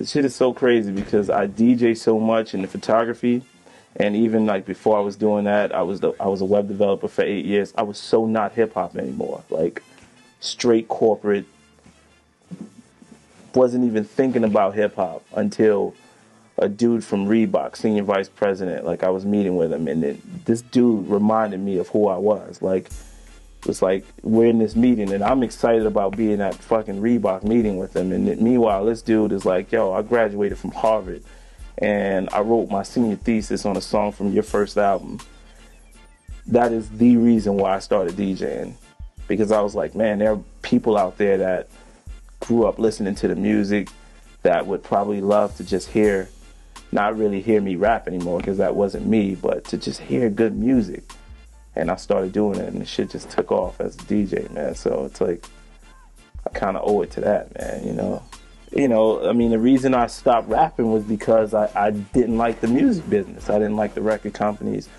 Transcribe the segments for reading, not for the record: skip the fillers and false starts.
shit is so crazy because I DJ so much in the photography, and even like before I was doing that, I was a web developer for 8 years. I was so not hip hop anymore, like straight corporate. Wasn't even thinking about hip hop until a dude from Reebok, senior vice president, like I was meeting with him, and then this dude reminded me of who I was. Like, it's like we're in this meeting and I'm excited about being at fucking Reebok meeting with him, and then, meanwhile this dude is like, yo, I graduated from Harvard and I wrote my senior thesis on a song from your first album. That is the reason why I started DJing, because I was like, man, there are people out there that grew up listening to the music that would probably love to just not really hear me rap anymore, because that wasn't me, but to just hear good music. And I started doing it, and the shit just took off as a DJ, man. So it's like, I kind of owe it to that, man, you know. I mean, the reason I stopped rapping was because I didn't like the music business. I didn't like the record companies.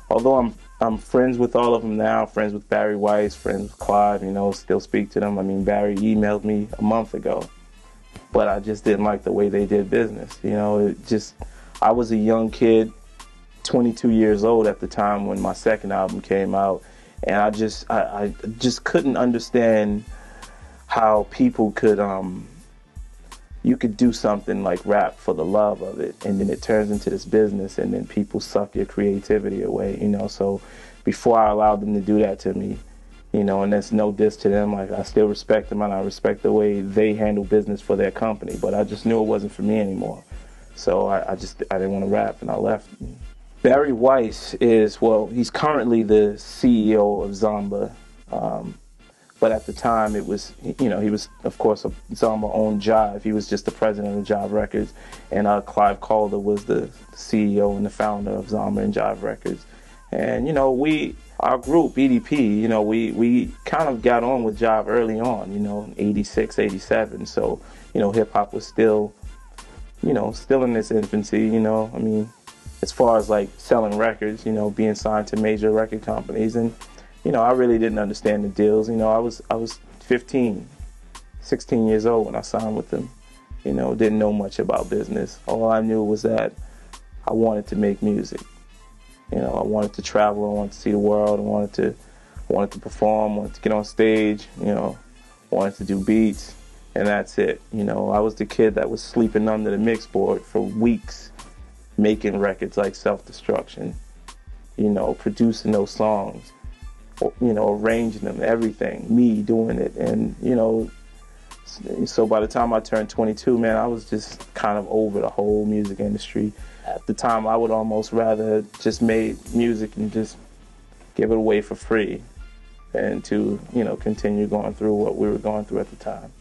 Although I'm friends with all of them now, friends with Barry Weiss, friends with Clive, you know, still speak to them. I mean, Barry emailed me a month ago, but I just didn't like the way they did business. You know, I was a young kid, 22 years old at the time when my second album came out, and I just couldn't understand how people could you could do something like rap for the love of it, and then it turns into this business, and then people suck your creativity away, you know. So before I allowed them to do that to me, you know, and that's no diss to them, like I still respect them and I respect the way they handle business for their company, but I just knew it wasn't for me anymore. So I didn't want to rap, and I left. Barry Weiss is, well, he's currently the CEO of Zomba, but at the time it was, you know, he was, of course, Zomba owned Jive. He was just the president of Jive Records, and Clive Calder was the CEO and the founder of Zomba and Jive Records. And, you know, our group, EDP, you know, we kind of got on with Jive early on, you know, in 86, 87. So, you know, hip-hop was still, you know, still in its infancy, you know. I mean, as far as like selling records, you know, being signed to major record companies. And, you know, I really didn't understand the deals. You know, I was 15, 16 years old when I signed with them. You know, didn't know much about business. All I knew was that I wanted to make music. You know, I wanted to travel, I wanted to see the world, I wanted to perform, wanted to get on stage, you know, wanted to do beats, and that's it. You know, I was the kid that was sleeping under the mix board for weeks, making records like Self-Destruction, you know, producing those songs, you know, arranging them, everything, me doing it. And, you know, so by the time I turned 22, man, I was just kind of over the whole music industry. At the time, I would almost rather just made music and just give it away for free than to, you know, continue going through what we were going through at the time.